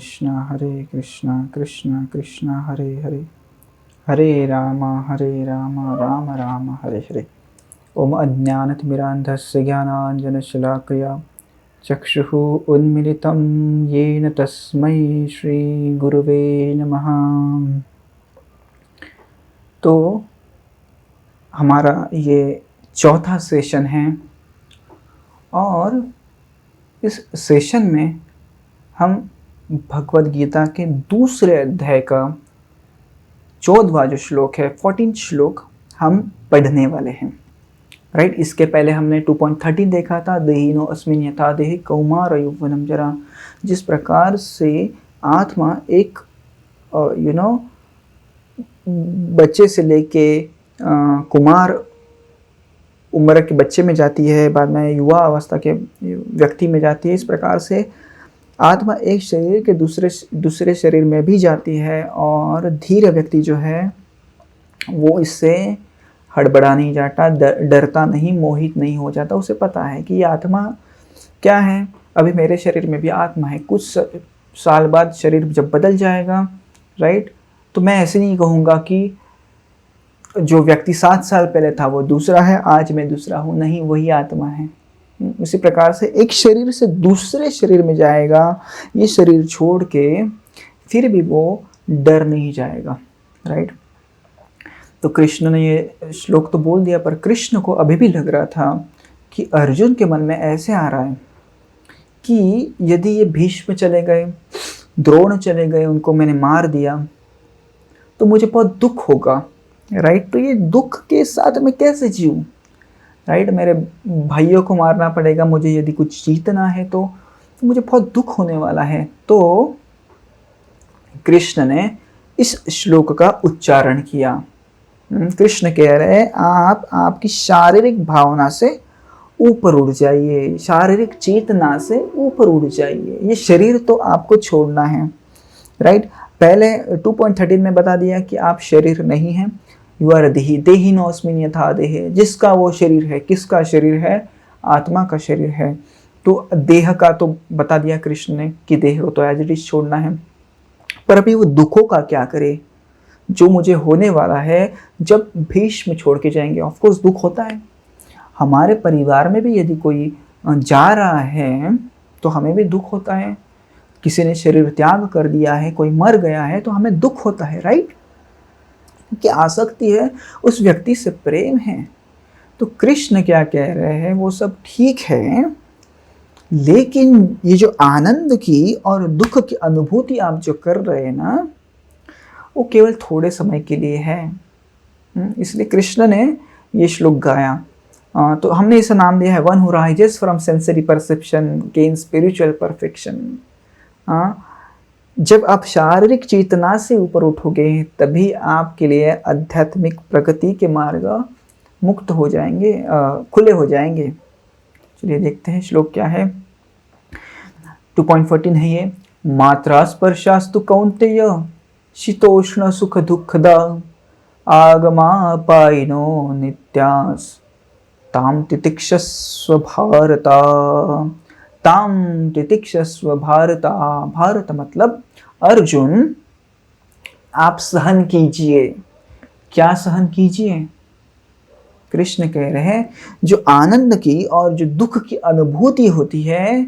कृष्णा कृष्णा कृष्णा हरे हरे, हरे राम राम राम हरे हरे। ओम अज्ञानतिमिरान्धस्य ज्ञानाञ्जनशलाकया चक्षुः उन्मिलितं येन तस्मै श्रीगुरुवे नमः। तो हमारा ये चौथा सेशन है और इस सेशन में हम भगवद गीता के दूसरे अध्याय का 14वां जो श्लोक है 14 श्लोक हम पढ़ने वाले हैं। राइट, इसके पहले हमने 2.13 देखा था, देहिनो अस्मिन् यथा देहि कौमार यौवनम जरा। जिस प्रकार से आत्मा एक बच्चे से लेके कुमार उम्र के बच्चे में जाती है, बाद में युवा अवस्था के व्यक्ति में जाती है, इस प्रकार से आत्मा एक शरीर के दूसरे शरीर में भी जाती है। और धीर व्यक्ति जो है वो इससे हड़बड़ा नहीं जाता, डरता नहीं, मोहित नहीं हो जाता। उसे पता है कि ये आत्मा क्या है, अभी मेरे शरीर में भी आत्मा है, कुछ साल बाद शरीर जब बदल जाएगा, राइट, तो मैं ऐसे नहीं कहूँगा कि जो व्यक्ति 7 साल पहले था वो दूसरा है, आज मैं दूसरा हूँ, नहीं, वही आत्मा है। उसी प्रकार से एक शरीर से दूसरे शरीर में जाएगा, ये शरीर छोड़ के, फिर भी वो डर नहीं जाएगा। राइट, तो कृष्ण ने ये श्लोक तो बोल दिया, पर कृष्ण को अभी भी लग रहा था कि अर्जुन के मन में ऐसे आ रहा है कि यदि ये भीष्म चले गए, द्रोण चले गए, उनको मैंने मार दिया तो मुझे बहुत दुख होगा। राइट, तो ये दुख के साथ मैं कैसे जीऊँ। राइट, मेरे भाइयों को मारना पड़ेगा मुझे, यदि कुछ जीतना है तो मुझे बहुत दुख होने वाला है। तो कृष्ण ने इस श्लोक का उच्चारण किया। कृष्ण कह रहे हैं आप आपकी शारीरिक भावना से ऊपर उड़ जाइए, शारीरिक चेतना से ऊपर उड़ जाइए, ये शरीर तो आपको छोड़ना है। राइट, पहले 2.13 में बता दिया कि आप शरीर नहीं हैं, यू आर देहि, देहिनो अस्मिन् यथा देहि। जिसका वो शरीर है, किसका शरीर है, आत्मा का शरीर है। तो देह का तो बता दिया कृष्ण ने कि देह को तो एज इट इज छोड़ना है, पर अभी वो दुखों का क्या करे जो मुझे होने वाला है जब भीष्म छोड़ के जाएंगे। ऑफकोर्स दुख होता है, हमारे परिवार में भी यदि कोई जा रहा है तो हमें भी दुख होता है, किसी ने शरीर त्याग कर दिया है, कोई मर गया है तो हमें दुख होता है। राइट, कि आसक्ति है, उस व्यक्ति से प्रेम है। तो कृष्ण क्या कह रहे हैं, वो सब ठीक है, लेकिन ये जो आनंद की और दुख की अनुभूति आप जो कर रहे हैं ना, वो केवल थोड़े समय के लिए है। इसलिए कृष्ण ने ये श्लोक गाया। तो हमने इसे नाम दिया है one who rises from sensory perception gain spiritual perfection. जब आप शारीरिक चेतना से ऊपर उठोगे तभी आपके लिए आध्यात्मिक प्रगति के मार्ग मुक्त हो जाएंगे, खुले हो जाएंगे। चलिए देखते हैं श्लोक क्या है। 2.14 है ये। मात्रा स्पर्शास्तु कौन्तेय शीतोष्ण सुख दुःखदा आगमापायिनो नित्यास् ताम तितिक्षस्व भारता, ताम तितिक्षस्व भारता। भारत मतलब अर्जुन, आप सहन कीजिए। क्या सहन कीजिए? कृष्ण कह रहे हैं जो आनंद की और जो दुख की अनुभूति होती है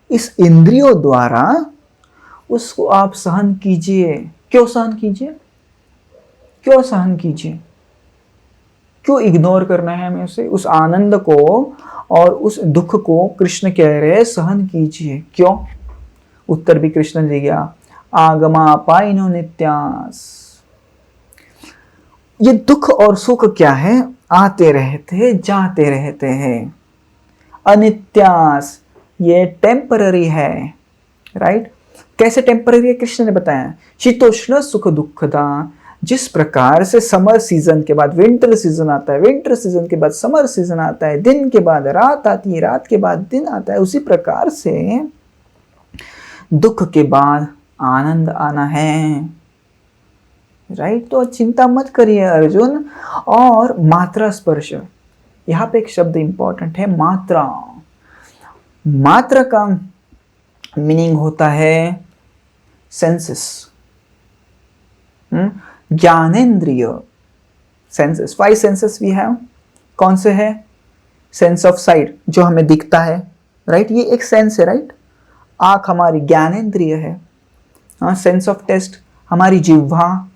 इस इंद्रियों द्वारा, उसको आप सहन कीजिए। क्यों सहन कीजिए? क्यों सहन कीजिए? क्यों इग्नोर करना है हमें उस आनंद को और उस दुख को? कृष्ण कह रहे हैं सहन कीजिए। क्यों? उत्तर भी कृष्ण दे गया, आगमापायिनो नित्यास। ये दुख और सुख क्या है? आते रहते जाते रहते हैं, अनित्यास, ये टेम्पररी है। राइट, कैसे टेम्पररी है कृष्ण ने बताया। शीतोष्ण सुख दुखदा, जिस प्रकार से समर सीजन के बाद विंटर सीजन आता है, विंटर सीजन के बाद समर सीजन आता है, दिन के बाद रात आती है, रात के बाद दिन आता है, उसी प्रकार से दुख के बाद आनंद आना है। राइट, तो चिंता मत करिए अर्जुन। और मात्रा स्पर्श, यहाँ पे एक शब्द इंपॉर्टेंट है, मात्रा। मात्रा का मीनिंग होता है सेंसेस, ज्ञानेंद्रिय, सेंसेस, 5 सेंसेस वी हैव। कौन से है? सेंस ऑफ साइट जो हमें दिखता है, राइट, ये एक सेंस है, राइट। आँख हमारी ज्ञानेंद्रिय है। हाँ, सेंस ऑफ टेस्ट हमारी जिह्वा,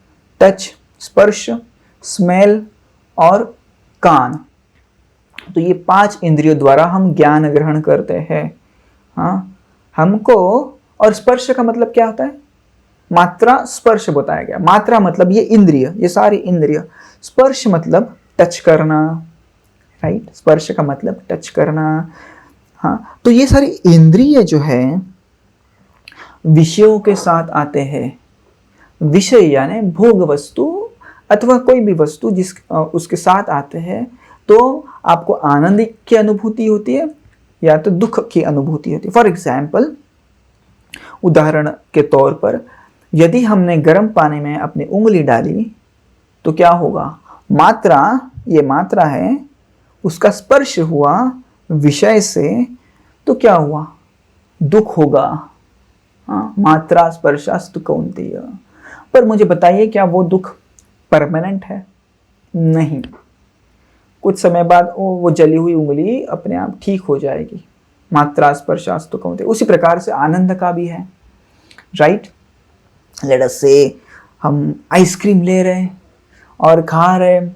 टच, स्पर्श, स्मेल और कान। तो ये 5 इंद्रियों द्वारा हम ज्ञान ग्रहण करते हैं। हाँ, हमको, और स्पर्श का मतलब क्या होता है? मात्रा स्पर्श बताया गया। मात्रा मतलब ये इंद्रिय, ये सारी इंद्रिय। स्पर्श मतलब टच करना, राइट, स्पर्श का मतलब टच करना। हाँ, तो ये सारी इंद्रिय जो है विषयों के साथ आते हैं। विषय यानी भोग वस्तु अथवा कोई भी वस्तु जिस उसके साथ आते हैं, तो आपको आनंद की अनुभूति होती है या तो दुख की अनुभूति होती है। फॉर एग्जाम्पल, उदाहरण के तौर पर, यदि हमने गर्म पानी में अपनी उंगली डाली तो क्या होगा? मात्रा, ये मात्रा है, उसका स्पर्श हुआ विषय से, तो क्या हुआ? दुख होगा। हाँ, मात्रा स्पर्शास्तु कौन्तेय। पर मुझे बताइए, क्या वो दुख परमानेंट है? नहीं, कुछ समय बाद वो जली हुई उंगली अपने आप ठीक हो जाएगी। मात्रा स्पर्शास्तु कौन्तेय। उसी प्रकार से आनंद का भी है, राइट। लेट अस से हम आइसक्रीम ले रहे हैं और खा रहे हैं,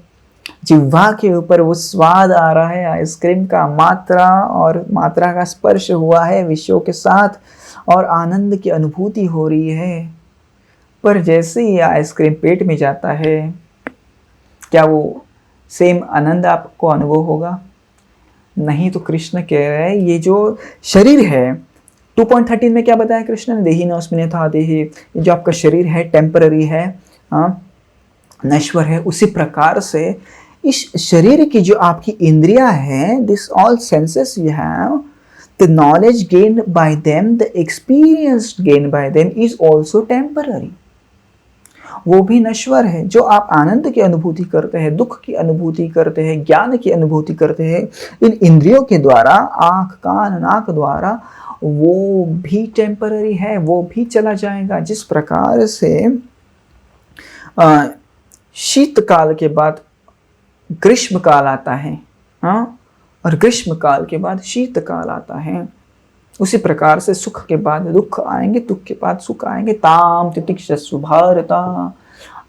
जिह्वा के ऊपर वो स्वाद आ रहा है आइसक्रीम का, मात्रा और मात्रा का स्पर्श हुआ है विषयों के साथ और आनंद की अनुभूति हो रही है। पर जैसे ही आइसक्रीम पेट में जाता है, क्या वो सेम आनंद आपको अनुभव होगा? नहीं। तो कृष्ण कह रहे हैं ये जो शरीर है, 2.13 में क्या बताया कृष्ण ने? देही नौस्मिन था देही, जो आपका शरीर है टेम्पररी है, नश्वर है। उसी प्रकार से इस शरीर की जो आपकी इंद्रियां हैं, this all senses you have, the knowledge gained by them, the experience gained by them is also temporary. वो भी नश्वर है। जो आप आनंद की अनुभूति करते हैं, दुख की अनुभूति करते हैं, ज्ञान की अनुभूति करते हैं इन इंद्रियों के द्वारा, आँख, कान, नाक द्वारा, वो भी टेम्पररी है, वो भी चला जाएगा। जिस प्रकार से शीतकाल के बाद ग्रीष्म काल आता है, हाँ, और ग्रीष्म काल के बाद शीतकाल आता है, उसी प्रकार से सुख के बाद दुख आएंगे, दुख के बाद सुख आएंगे। ताम तितिक्षस्व भारत,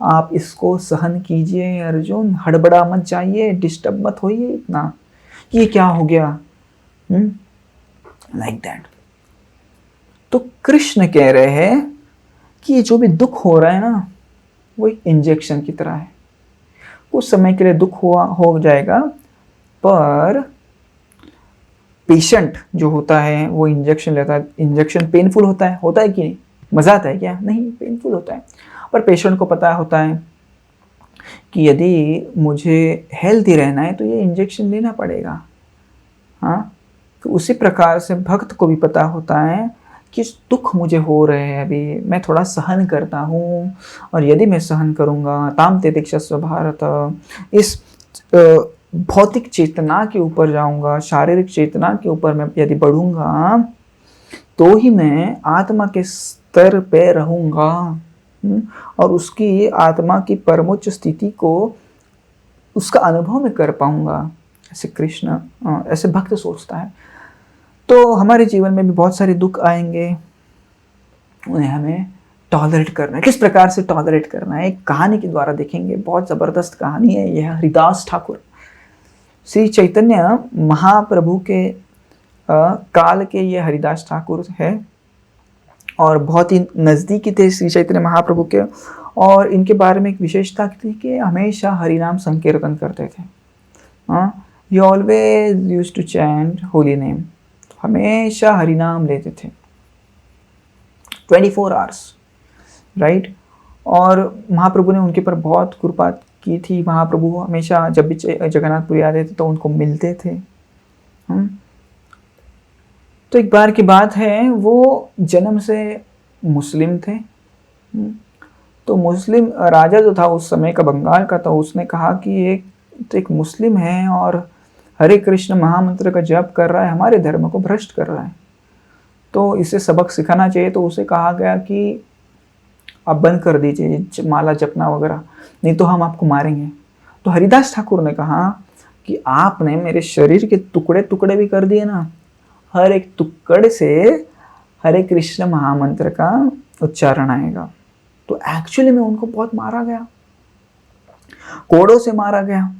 आप इसको सहन कीजिए अर्जुन, हड़बड़ा मत जाइए, डिस्टर्ब मत होइए इतना, ये क्या हो गया, लाइक दैट। तो कृष्ण कह रहे हैं कि ये जो भी दुख हो रहा है ना, वो एक इंजेक्शन की तरह है। कुछ समय के लिए दुख हो जाएगा, पर पेशेंट जो होता है वो इंजेक्शन लेता है। इंजेक्शन पेनफुल होता है कि नहीं? मज़ा आता है क्या? नहीं, पेनफुल होता है। पर पेशेंट को पता होता है कि यदि मुझे हेल्दी रहना है तो ये इंजेक्शन लेना पड़ेगा। हाँ, तो उसी प्रकार से भक्त को भी पता होता है कि दुख मुझे हो रहे हैं, अभी मैं थोड़ा सहन करता हूँ, और यदि मैं सहन करूँगा, ताम तितिक्षस्व भारत, इस भौतिक चेतना के ऊपर जाऊंगा, शारीरिक चेतना के ऊपर मैं यदि बढ़ूंगा, तो ही मैं आत्मा के स्तर पे रहूंगा और उसकी आत्मा की परमोच्च स्थिति को, उसका अनुभव में कर पाऊंगा। ऐसे कृष्ण, ऐसे भक्त सोचता है। तो हमारे जीवन में भी बहुत सारे दुख आएंगे, उन्हें हमें टॉलरेट करना है। किस प्रकार से टॉलरेट करना है, एक कहानी के द्वारा देखेंगे। बहुत ज़बरदस्त कहानी है यह। हरिदास ठाकुर, श्री चैतन्य महाप्रभु के काल के ये हरिदास ठाकुर है, और बहुत ही नज़दीकी थे श्री चैतन्य महाप्रभु के। और इनके बारे में एक विशेषता थी कि हमेशा हरिनाम संकीर्तन करते थे। He always used to chant holy name, हमेशा हरिनाम लेते थे 24 आवर्स, राइट। और महाप्रभु ने उनके पर बहुत कृपा की थी। महाप्रभु हमेशा जब भी जगन्नाथपुरी आते थे तो उनको मिलते थे। तो एक बार की बात है, वो जन्म से मुस्लिम थे। तो मुस्लिम राजा जो था उस समय का, बंगाल का, तो उसने कहा कि एक मुस्लिम है और हरे कृष्ण महामंत्र का जप कर रहा है, हमारे धर्म को भ्रष्ट कर रहा है, तो इसे सबक सिखाना चाहिए। तो उसे कहा गया कि आप बंद कर दीजिए माला जपना वगैरह, नहीं तो हम आपको मारेंगे। तो हरिदास ठाकुर ने कहा कि आपने मेरे शरीर के टुकड़े टुकड़े भी कर दिए ना, हर एक टुकड़े से हरे कृष्ण महामंत्र का उच्चारण आएगा। तो एक्चुअली में उनको बहुत मारा गया, कोड़ों से मारा गया,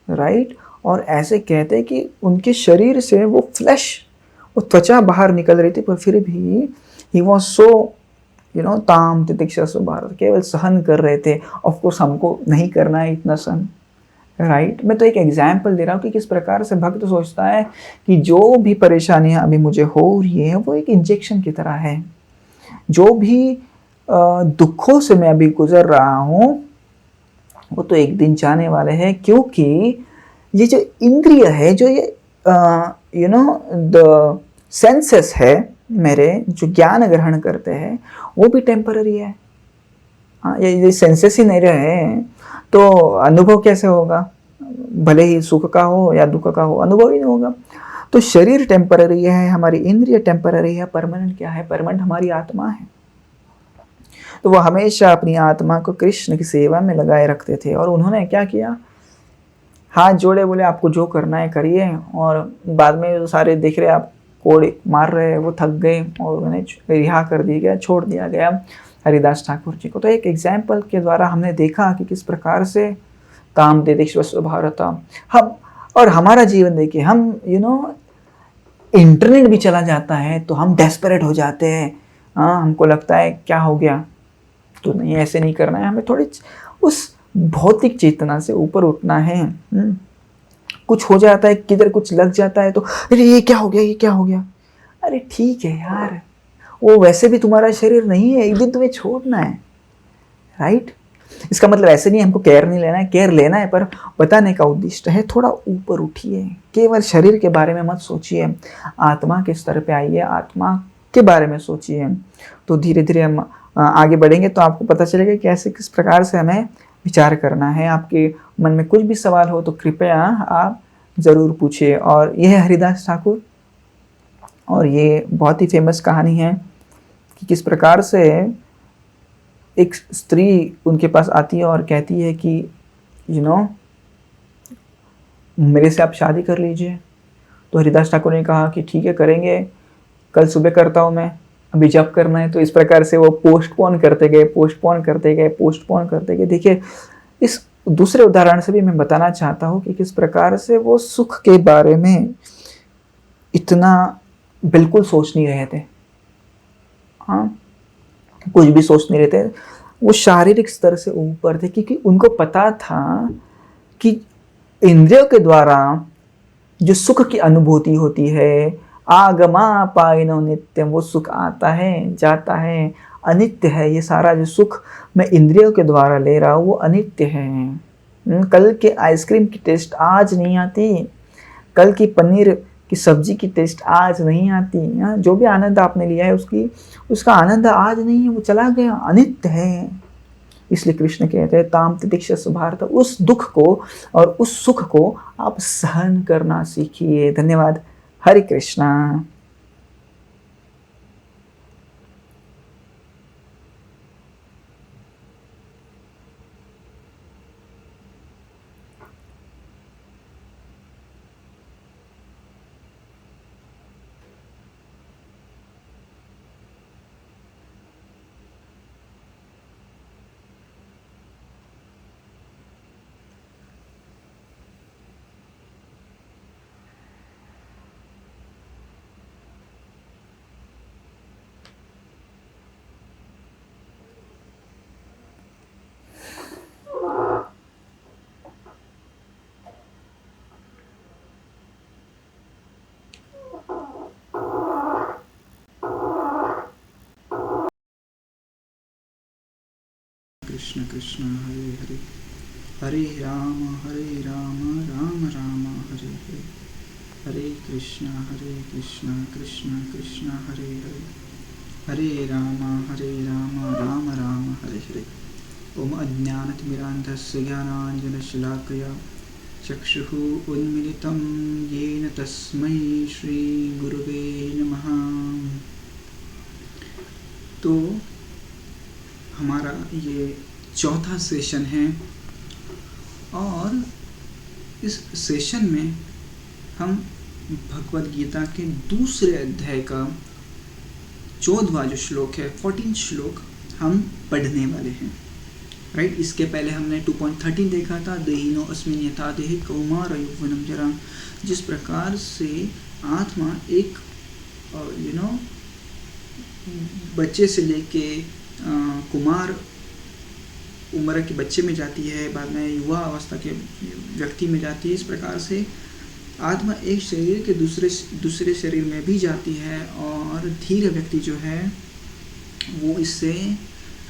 राइट। और ऐसे कहते हैं कि उनके शरीर से वो फ्लैश, वो त्वचा बाहर निकल रही थी, पर फिर भी ही वॉज सो ताम तितिक्षा सुभारत, केवल सहन कर रहे थे। ऑफ कोर्स हमको नहीं करना है इतना सहन, राइट। मैं तो एक एग्जाम्पल दे रहा हूँ कि किस प्रकार से भक्त सोचता है कि जो भी परेशानियां अभी मुझे हो रही है वो एक इंजेक्शन की तरह है। जो भी दुखों से मैं अभी गुजर रहा हूँ वो तो एक दिन जाने वाले हैं, क्योंकि ये जो इंद्रिय है, जो ये द सेंसेस है मेरे, जो ज्ञान ग्रहण करते हैं, वो भी टेम्पररी है। हाँ, ये सेंसेस ही नहीं रहे तो अनुभव कैसे होगा? भले ही सुख का हो या दुख का हो, अनुभव ही नहीं होगा। तो शरीर टेम्पररी है, हमारी इंद्रिय टेम्पररी है, परमानेंट क्या है? परमानेंट हमारी आत्मा है। तो वो हमेशा अपनी आत्मा को कृष्ण की सेवा में लगाए रखते थे। और उन्होंने क्या किया? हाथ जोड़े, बोले आपको जो करना है करिए। और बाद में सारे देख रहे आप कोड़े मार रहे, वो थक गए और उन्हें रिहा कर दिया गया, छोड़ दिया गया हरिदास ठाकुर जी को। तो एक एग्जाम्पल के द्वारा हमने देखा कि किस प्रकार से ताम तितिक्षा सुभारत हम, और हमारा जीवन देखिए, हम इंटरनेट भी चला जाता है तो हम डेस्परेट हो जाते हैं। हाँ, हमको लगता है क्या हो गया, तो नहीं, ऐसे नहीं करना है, हमें थोड़ी उस भौतिक चेतना से ऊपर उठना है। कुछ हो जाता है, किधर कुछ लग जाता है तो अरे ये क्या हो गया, ये क्या हो गया। अरे ठीक है यार, वो वैसे भी तुम्हारा शरीर नहीं है, एक दिन तुम्हें छोड़ना है, राइट। इसका मतलब ऐसे नहीं हमको केयर नहीं लेना है, केयर लेना है, पर बताने का उद्देश्य है थोड़ा ऊपर उठिए, केवल शरीर के बारे में मत सोचिए, आत्मा के स्तर पे आइए, आत्मा के बारे में सोचिए। तो धीरे धीरे हम आगे बढ़ेंगे तो आपको पता चलेगा कैसे किस प्रकार से हमें विचार करना है। आपके मन में कुछ भी सवाल हो तो कृपया आप ज़रूर पूछिए। और यह है हरिदास ठाकुर, और ये बहुत ही फेमस कहानी है कि किस प्रकार से एक स्त्री उनके पास आती है और कहती है कि मेरे से आप शादी कर लीजिए। तो हरिदास ठाकुर ने कहा कि ठीक है, करेंगे, कल सुबह करता हूँ मैं, अभी जब करना है। तो इस प्रकार से वो पोस्टपोन करते गए, पोस्टपोन करते गए, पोस्टपोन करते गए। देखिए, इस दूसरे उदाहरण से भी मैं बताना चाहता हूँ कि किस प्रकार से वो सुख के बारे में इतना बिल्कुल सोच नहीं रहे थे। हाँ, कुछ भी सोच नहीं रहे थे, वो शारीरिक स्तर से ऊपर थे, क्योंकि उनको पता था कि इंद्रियों के द्वारा जो सुख की अनुभूति होती है, आगमा पाइनो नित्यम, वो सुख आता है जाता है, अनित्य है। ये सारा जो सुख मैं इंद्रियों के द्वारा ले रहा हूँ वो अनित्य है। कल के आइसक्रीम की टेस्ट आज नहीं आती, कल की पनीर की सब्जी की टेस्ट आज नहीं आती। जो भी आनंद आपने लिया है उसका आनंद आज नहीं है, वो चला गया, अनित्य है। इसलिए कृष्ण कहते हैं ताम तितिक्षा सुभारत, उस दुख को और उस सुख को आप सहन करना सीखिए। धन्यवाद। हरे कृष्णा। कृष्ण कृष्ण हरे हरे, हरे राम राम राम हरे हरे, हरे कृष्ण कृष्ण कृष्ण हरे हरे, हरे राम राम राम हरे हरे। ओम अज्ञानतिमिरान्धस्य ज्ञानाञ्जनशलाकया चक्षुः उन्मिलितं येन तस्मै श्रीगुरुवे नमः। तो हमारा ये चौथा सेशन है और इस सेशन में हम भगवद गीता के दूसरे अध्याय का 14वां जो श्लोक है 14 श्लोक हम पढ़ने वाले हैं, राइट। इसके पहले हमने 2.13 देखा था, देहिनो अस्मिन् यथा देहि कौमार यौवनम जरा, जिस प्रकार से आत्मा एक बच्चे से लेके कुमार उम्र के बच्चे में जाती है, बाद में युवा अवस्था के व्यक्ति में जाती है, इस प्रकार से आत्मा एक शरीर के दूसरे शरीर में भी जाती है और धीर व्यक्ति जो है वो इससे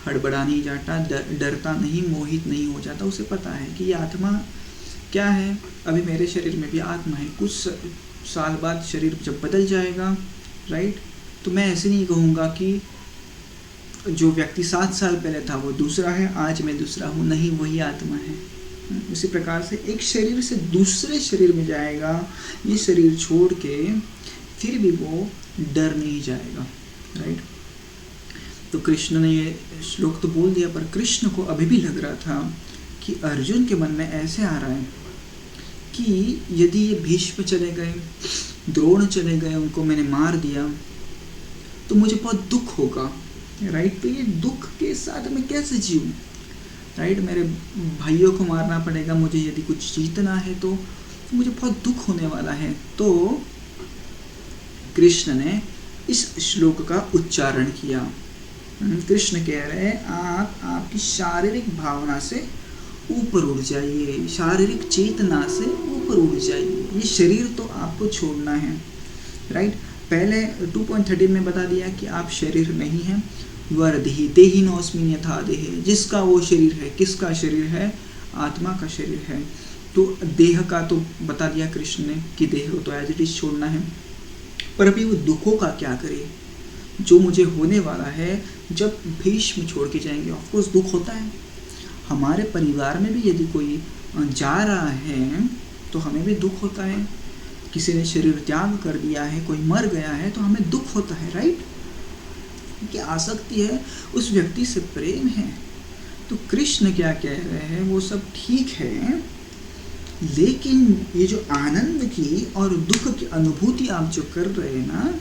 हड़बड़ा नहीं जाता, डरता नहीं, मोहित नहीं हो जाता। उसे पता है कि ये आत्मा क्या है, अभी मेरे शरीर में भी आत्मा है, कुछ साल बाद शरीर जब बदल जाएगा, राइट, तो मैं ऐसे नहीं कहूँगा कि जो व्यक्ति 7 साल पहले था वो दूसरा है, आज मैं दूसरा हूँ, नहीं, वही आत्मा है। उसी प्रकार से एक शरीर से दूसरे शरीर में जाएगा, ये शरीर छोड़ के, फिर भी वो डर नहीं जाएगा, राइट। तो कृष्ण ने ये श्लोक तो बोल दिया, पर कृष्ण को अभी भी लग रहा था कि अर्जुन के मन में ऐसे आ रहा है कि यदि ये भीष्म चले गए, द्रोण चले गए, उनको मैंने मार दिया तो मुझे बहुत दुख होगा, राइट। तो ये दुख के साथ मैं कैसे जीऊँ, राइट। मेरे भाइयों को मारना पड़ेगा मुझे, यदि कुछ जीतना है तो मुझे बहुत दुख होने वाला है। तो कृष्ण ने इस श्लोक का उच्चारण किया। कृष्ण कह रहे हैं आप आपकी शारीरिक भावना से ऊपर उठ जाइए, शारीरिक चेतना से ऊपर उठ जाइए, ये शरीर तो आपको छोड़ना है, राइट। पहले 2.13 में बता दिया कि आप शरीर नहीं हैं, देहि देहिनो अस्मिन् यथा देहि, जिसका वो शरीर है, किसका शरीर है, आत्मा का शरीर है। तो देह का तो बता दिया कृष्ण ने कि देह को तो एज इट इज छोड़ना है, पर अभी वो दुखों का क्या करे जो मुझे होने वाला है जब भीष्म छोड़ के जाएंगे। ऑफकोर्स दुख होता है, हमारे परिवार में भी यदि कोई जा रहा है तो हमें भी दुख होता है, किसी ने शरीर त्याग कर दिया है, कोई मर गया है तो हमें दुख होता है, राइट। कि आसक्ति है, उस व्यक्ति से प्रेम है। तो कृष्ण क्या कह रहे हैं, वो सब ठीक है, लेकिन ये जो आनंद की और दुख की अनुभूति आप जो कर रहे हैं ना,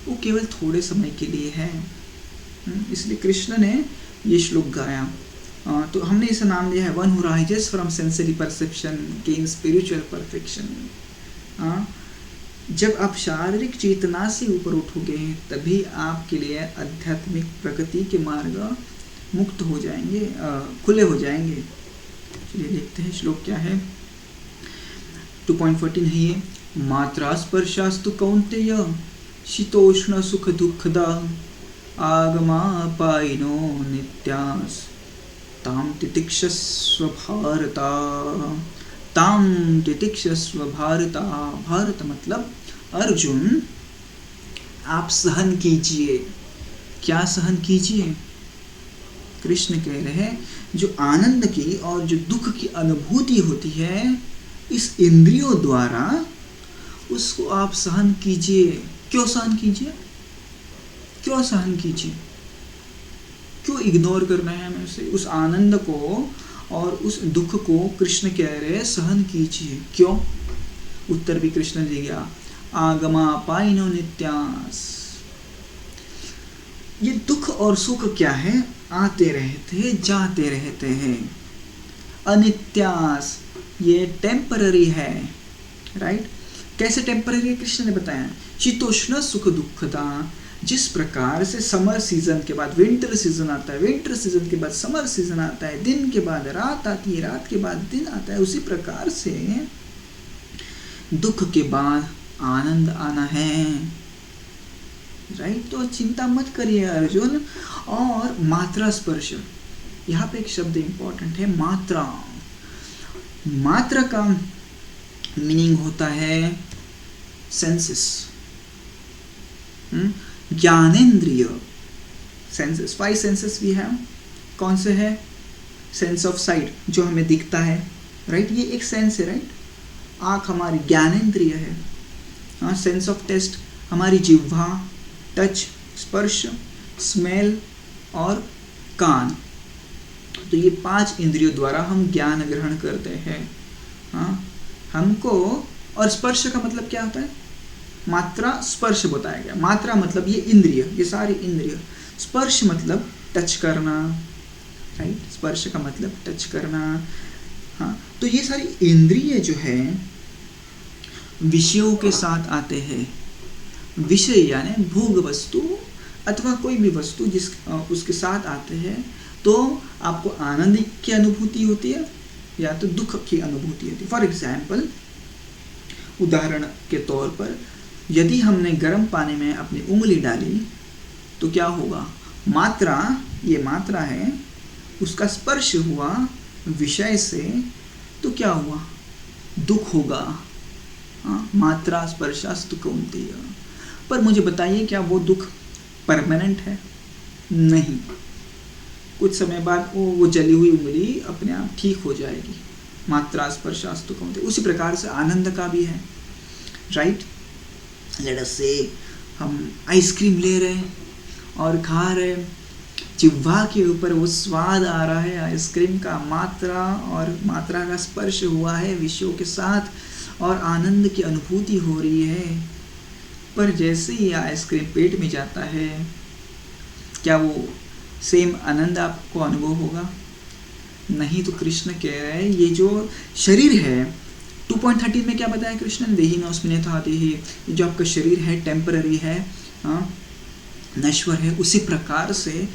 वो केवल थोड़े समय के लिए है। इसलिए कृष्ण ने ये श्लोक गाया। तो हमने इसे नाम दिया है one who rises from sensory perception gain spiritual perfection. जब आप शारीरिक चेतना से ऊपर उठोगे तभी आपके लिए आध्यात्मिक प्रगति के मार्ग मुक्त हो जाएंगे, खुले हो जाएंगे। चलिए देखते हैं श्लोक क्या है। 2.14 है ये। मात्रा स्पर्शास्तु कौन्तेय शीतोष्ण सुख दुःखदा आगमा पायिनो नित्यास ताम तितिक्षस्व भारता, ताम तितिक्षस्व भारता। भारत मतलब अर्जुन, आप सहन कीजिए। क्या सहन कीजिए? कृष्ण कह रहे हैं जो आनंद की और जो दुख की अनुभूति होती है इस इंद्रियों द्वारा, उसको आप सहन कीजिए। क्यों सहन कीजिए? क्यों सहन कीजिए? क्यों इग्नोर करना है हमें उस आनंद को और उस दुख को? कृष्ण कह रहे हैं सहन कीजिए। क्यों? उत्तर भी कृष्ण दे गया, आगमा पाइनो नित्यास। ये दुख और सुख क्या है? आते रहते जाते रहते हैं, अनित्यास, ये टेम्पररी है, राइट। कैसे टेम्पररी है कृष्ण ने बताया। शीतोष्ण सुख दुखदा, जिस प्रकार से समर सीजन के बाद विंटर सीजन आता है, विंटर सीजन के बाद समर सीजन आता है, दिन के बाद रात आती है, रात के बाद दिन आता है, उसी प्रकार से दुख के बाद आनंद आना है, राइट। तो चिंता मत करिए अर्जुन। और मात्रा स्पर्श, यहाँ पे एक शब्द इंपॉर्टेंट है, मात्रा। मात्रा का मीनिंग होता है सेंसेस, ज्ञानेंद्रिय, सेंसेस। 5 senses we have. कौन से है? सेंस ऑफ साइट, जो हमें दिखता है, राइट, ये एक सेंस है, राइट। आँख हमारी ज्ञानेंद्रिय है। हाँ, सेंस ऑफ टेस्ट हमारी जिह्वा, टच, स्पर्श, स्मेल और कान, तो ये 5 इंद्रियों द्वारा हम ज्ञान ग्रहण करते हैं। हाँ, हमको, और स्पर्श का मतलब क्या होता है? मात्रा स्पर्श बताया गया। मात्रा मतलब ये इंद्रिय, ये सारी इंद्रिय। स्पर्श मतलब टच करना, राइट? स्पर्श का मतलब टच करना। हाँ, तो ये सारी इंद्रिय जो है विषयों के साथ आते हैं। विषय यानी भोग वस्तु अथवा कोई भी वस्तु जिस उसके साथ आते हैं, तो आपको आनंद की अनुभूति होती है या तो दुख की अनुभूति होती है। फॉर एग्जाम्पल, उदाहरण के तौर पर, यदि हमने गर्म पानी में अपनी उंगली डाली तो क्या होगा? मात्रा, ये मात्रा है, उसका स्पर्श हुआ विषय से, तो क्या हुआ? दुख होगा। हाँ, मात्रा स्पर्शास्तु कौन्तेय। पर मुझे बताइए, क्या वो दुख परमानेंट है? नहीं, कुछ समय बाद वो जली हुई उंगली अपने आप ठीक हो जाएगी। मात्रा स्पर्शास्तु कौन्तेय। उसी प्रकार से आनंद का भी है, राइट? लेट अस से हम आइसक्रीम ले रहे हैं और खा रहे हैं, जिह्वा के ऊपर वो स्वाद आ रहा है आइसक्रीम का, मात्रा का स्पर्श हुआ है विषयों के साथ और आनंद की अनुभूति हो रही है। पर जैसे ही आइसक्रीम पेट में जाता है, क्या वो सेम आनंद आपको अनुभव होगा? नहीं। तो कृष्ण कह रहे हैं ये जो शरीर है, 2.13 में क्या बताया कृष्ण ने? देहिनोऽस्मिन् यथा देहे, ये जो आपका शरीर है टेम्पररी है, नश्वर है। उसी प्रकार से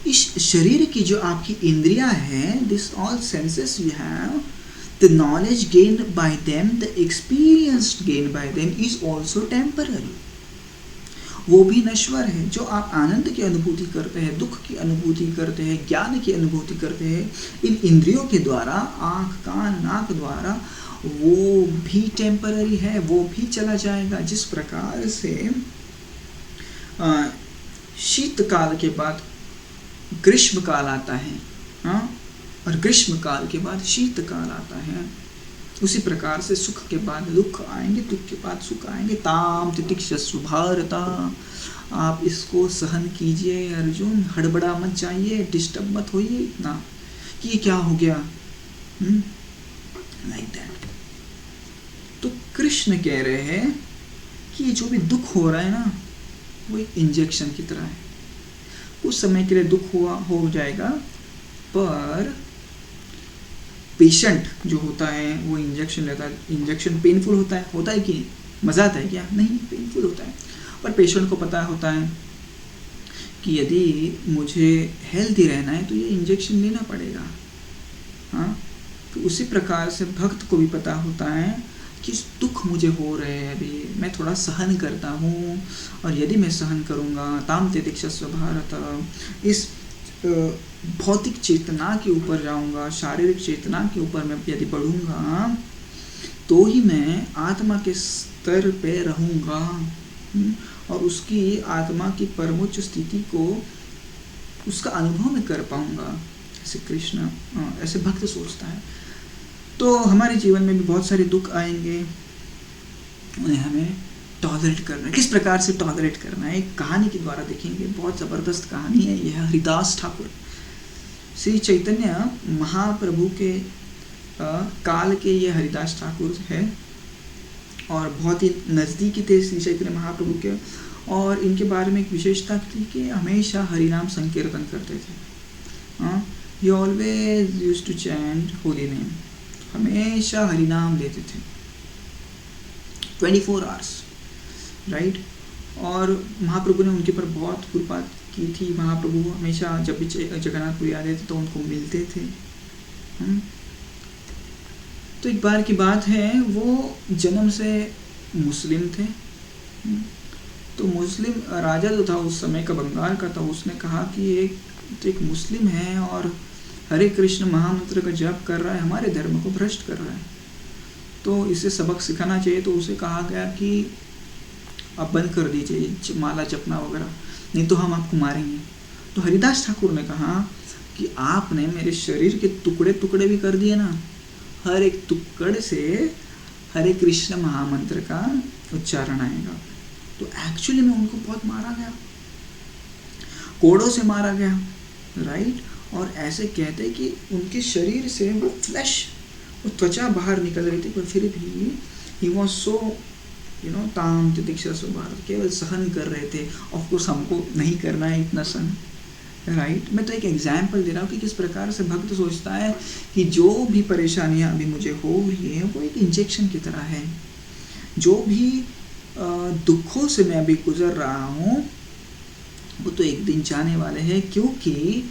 इस शरीर की जो आपकी इंद्रियां हैं, this all senses you have, the knowledge gained by them, the experience gained by them is also temporary. वो भी नश्वर है। जो आप आनंद की अनुभूति करते हैं, दुख की अनुभूति करते हैं, ज्ञान की अनुभूति करते हैं इन इंद्रियों के द्वारा, आँख कान नाक द्वारा, वो भी टेम्पररी है, वो भी चला जाएगा। जिस प्रकार से शीतकाल के बाद ग्रीष्म काल आता है, हाँ, और ग्रीष्म काल के बाद शीतकाल आता है, उसी प्रकार से सुख के बाद दुख आएंगे, दुख के बाद सुख आएंगे। ताम तितिक्षस्व भारत, आप इसको सहन कीजिए अर्जुन, हड़बड़ा मत जाइए, डिस्टर्ब मत होइए इतना कि ये क्या हो गया, लाइक दैट। तो कृष्ण कह रहे हैं कि जो भी दुख हो रहा है ना, वो एक इंजेक्शन की तरह है। कुछ समय के लिए दुख हो जाएगा, पर पेशेंट जो होता है वो इंजेक्शन लेता है। इंजेक्शन पेनफुल होता है कि मज़ा आता है क्या? नहीं, पेनफुल होता है। पर पेशेंट को पता होता है कि यदि मुझे हेल्दी रहना है तो ये इंजेक्शन लेना पड़ेगा। हाँ, तो उसी प्रकार से भक्त को भी पता होता है कि दुख मुझे हो रहे हैं, अभी मैं थोड़ा सहन करता हूँ, और यदि मैं सहन करूँगा, ताम तितिक्षस्व भारत, इस भौतिक चेतना के ऊपर जाऊंगा, शारीरिक चेतना के ऊपर मैं यदि बढ़ूंगा, तो ही मैं आत्मा के स्तर पे रहूंगा और उसकी आत्मा की परमोच्च स्थिति को, उसका अनुभव मैं कर पाऊंगा। ऐसे कृष्ण, ऐसे भक्त सोचता है। तो हमारे जीवन में भी बहुत सारे दुख आएंगे, उन्हें हमें टॉलरेट करना है। किस प्रकार से टॉलरेट करना है, एक कहानी के द्वारा देखेंगे। बहुत ज़बरदस्त कहानी है। यह हरिदास ठाकुर, श्री चैतन्य महाप्रभु के काल के ये हरिदास ठाकुर है और बहुत ही नज़दीकी थे श्री चैतन्य महाप्रभु के। और इनके बारे में एक विशेषता थी कि हमेशा हरिनाम संकीर्तन करते थे। He always used to chant holy name, हमेशा हरिनाम लेते थे 24 आवर्स, राइट। और महाप्रभु ने उनके ऊपर बहुत कृपा की थी। महाप्रभु हमेशा जब भी जगन्नाथपुरी आते थे तो उनको मिलते थे। तो एक बार की बात है, वो जन्म से मुस्लिम थे। तो मुस्लिम राजा जो था उस समय का, बंगाल का था, उसने कहा कि एक मुस्लिम है और हरे कृष्ण महामंत्र का जप कर रहा है, हमारे धर्म को भ्रष्ट कर रहा है, तो इसे सबक सिखाना चाहिए। तो उसे कहा गया कि आप बंद कर दीजिए माला जपना वगैरह, नहीं तो हम आपको मारेंगे। तो हरिदास ठाकुर ने कहा कि आपने मेरे शरीर के टुकड़े टुकड़े भी कर दिए ना, हर एक टुकड़े से हरे कृष्ण महामंत्र का उच्चारण आएगा। तो एक्चुअली में उनको बहुत मारा गया, कोड़ों से मारा गया, राइट। और ऐसे कहते कि उनके शरीर से वो फ्लैश, वो त्वचा बाहर निकल रही थी, पर फिर भी ही वॉज सो ताम तितिक्षा स्वभाव, केवल सहन कर रहे थे। ऑफ कोर्स हमको नहीं करना है इतना सहन, राइट। मैं तो एक एग्जाम्पल दे रहा हूँ कि किस प्रकार से भक्त सोचता है कि जो भी परेशानियाँ अभी मुझे हो रही है वो एक इंजेक्शन की तरह है। जो भी दुखों से मैं अभी गुजर रहा हूँ वो तो एक दिन जाने वाले हैं, क्योंकि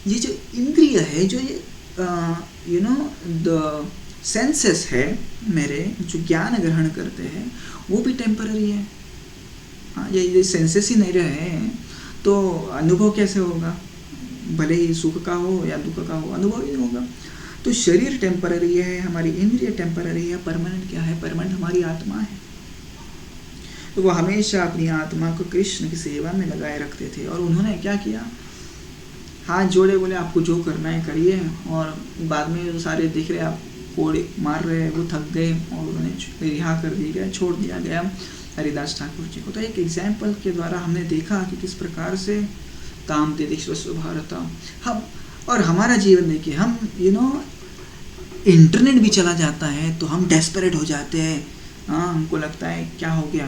ये जो इंद्रिय है, जो ये द सेंसेस है मेरे, जो ज्ञान ग्रहण करते हैं, वो भी टेम्पररी है। हाँ, ये सेंसेस ही नहीं रहे तो अनुभव कैसे होगा? भले ही सुख का हो या दुख का हो, अनुभव ही नहीं होगा। तो शरीर टेम्पररी है, हमारी इंद्रिय टेम्पररी है, परमानेंट क्या है? परमानेंट हमारी आत्मा है। तो वो हमेशा अपनी आत्मा को कृष्ण की सेवा में लगाए रखते थे। और उन्होंने क्या किया? हाथ जोड़े, बोले आपको जो करना है करिए। और बाद में सारे देख रहे आप कोड़े मार रहे हैं, वो थक गए और उन्हें रिहा कर दिया गया, छोड़ दिया गया हरिदास ठाकुर जी को। तो एक एग्जाम्पल के द्वारा हमने देखा कि किस प्रकार से ताम तितिक्षा स्वभावता हम, और हमारा जीवन में कि हम इंटरनेट भी चला जाता है तो हम डेस्परेट हो जाते हैं। हाँ, हमको लगता है क्या हो गया,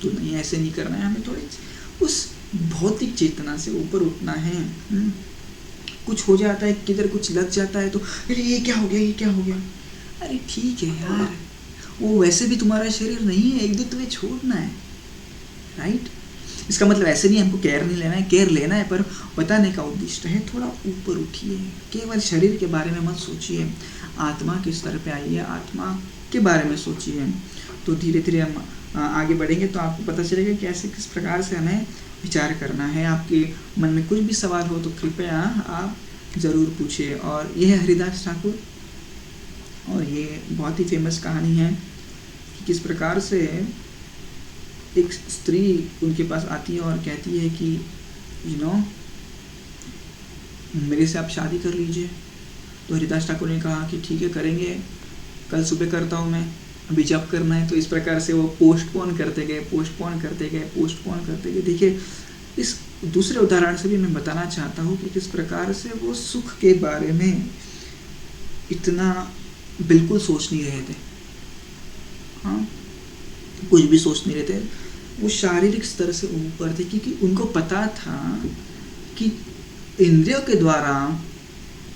तो नहीं, ऐसे नहीं करना है, हमें थोड़ी उस भौतिक चेतना से ऊपर उठना है। कुछ हो जाता है, किधर कुछ लग जाता है तो अरे ये क्या हो गया, ये क्या हो गया। अरे ठीक है यार, वो वैसे भी तुम्हारा शरीर नहीं है, एक दिन तुम्हें छोड़ना है, राइट। इसका मतलब ऐसे नहीं हमको केयर नहीं लेना है, केयर लेना है, पर बताने का उद्देश्य है थोड़ा ऊपर उठिए। केवल शरीर के बारे में मत सोचिए, आत्मा के स्तर पे आइए, आत्मा के बारे में सोचिए। तो धीरे धीरे हम आगे बढ़ेंगे तो आपको पता चलेगा कि ऐसे किस प्रकार से हमें विचार करना है। आपके मन में कुछ भी सवाल हो तो कृपया आप ज़रूर पूछिए। और ये है हरिदास ठाकुर, और ये बहुत ही फेमस कहानी है कि किस प्रकार से एक स्त्री उनके पास आती है और कहती है कि मेरे से आप शादी कर लीजिए। तो हरिदास ठाकुर ने कहा कि ठीक है, करेंगे, कल सुबह करता हूँ मैं, अभी जब करना है। तो इस प्रकार से वो पोस्टपोन करते गए। देखिए, इस दूसरे उदाहरण से भी मैं बताना चाहता हूँ कि किस प्रकार से वो सुख के बारे में इतना बिल्कुल सोच नहीं रहे थे। हाँ, कुछ भी सोच नहीं रहे थे। वो शारीरिक स्तर से ऊपर थे, क्योंकि उनको पता था कि इंद्रियों के द्वारा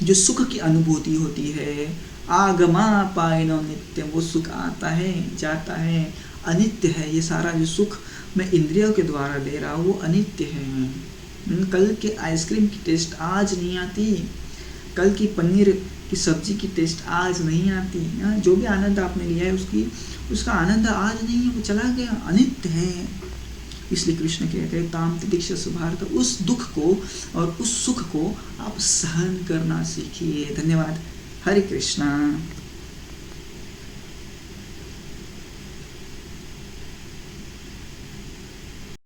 जो सुख की अनुभूति होती है, आगमा पायनो नित्यम, वो सुख आता है जाता है, अनित्य है। ये सारा जो सुख मैं इंद्रियों के द्वारा ले रहा हूँ वो अनित्य है। कल के आइसक्रीम की टेस्ट आज नहीं आती, कल की पनीर की सब्जी की टेस्ट आज नहीं आती। जो भी आनंद आपने लिया है उसका आनंद आज नहीं है, वो चला गया, अनित्य है। इसलिए कृष्ण कहते हैं ताम तितिक्षा स्वभावता, उस दुख को और उस सुख को आप सहन करना सीखिए। धन्यवाद। हरे कृष्णा।